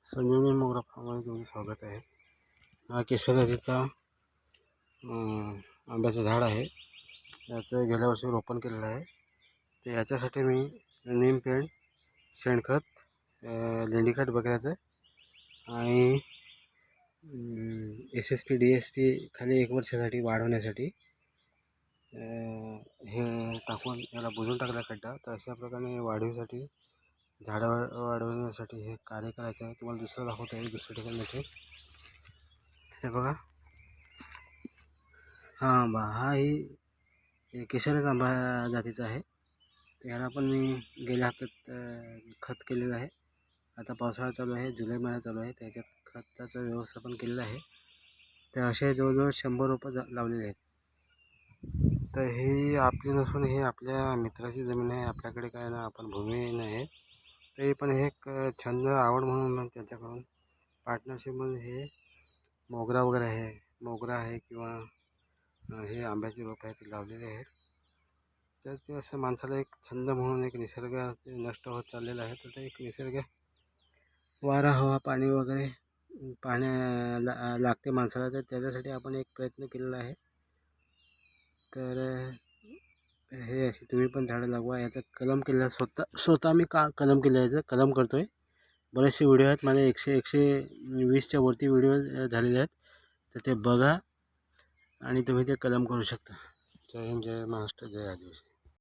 संजीवनी मोगरा फार्ममध्ये तुमचं स्वागत आहे. हा केशर जातीचा आंब्याचं झाड आहे. याचं गेल्या वर्षी रोपण केलेलं आहे. तर याच्यासाठी मी नीम पेंड, शेणखत, लेंडीखत बकऱ्याचं आणि SSP DSP खाली 1 वर्षासाठी वाढवण्यासाठी हे टाकून याला बुजून टाकला खड्डा. तर अशा प्रकारे वाढीसाठी झाडं वाढवण्यासाठी हे कार्य करायचं आहे. तुम्हाला दुसरं दाखवतो आहे दुसऱ्या ठिकाणी. हे बघा, हा आंबा ही केशरच आंबा जातीचा आहे. तर ह्याला पण मी गेल्या हप्त्यात खत केलेलं आहे. आता पावसाळा चालू आहे, जुलै महिना चालू आहे, त्याच्यात खताचं व्यवस्थापन केलेलं आहे. तर असे जवळजवळ 100 रोपं लावलेले आहेत. तर ही आपली नसून ही आपल्या मित्राची जमीन आहे. आपल्याकडे काय ना, आपण भूमी नाही. तरी पण हे एक छंद, आवड म्हणून त्यांच्याकडून पार्टनरशिपमध्ये हे मोगरा वगैरे आहे, मोगरा आहे किंवा हे आंब्याची रोप आहे ती लावलेली आहेत. तर ते असं माणसाला एक छंद म्हणून, एक निसर्ग नष्ट होत चाललेला आहे, तर ते एक निसर्ग वारा, हवा, पाणी वगैरे पाण्या लागते माणसाला. तर त्याच्यासाठी आपण एक प्रयत्न केलेला आहे. तर हे अशी तुम्ही पण झाडं लागवा. याचं कलम केलेलं स्वतः मी कलम केलं, याचं कलम करतो आहे. बरेचसे व्हिडिओ आहेत माझे, 120च्या वरती व्हिडिओ झालेले आहेत. तर ते बघा आणि तुम्ही ते कलम करू शकता. जय हिंद, जय महाराष्ट्र, जय आदिवासी.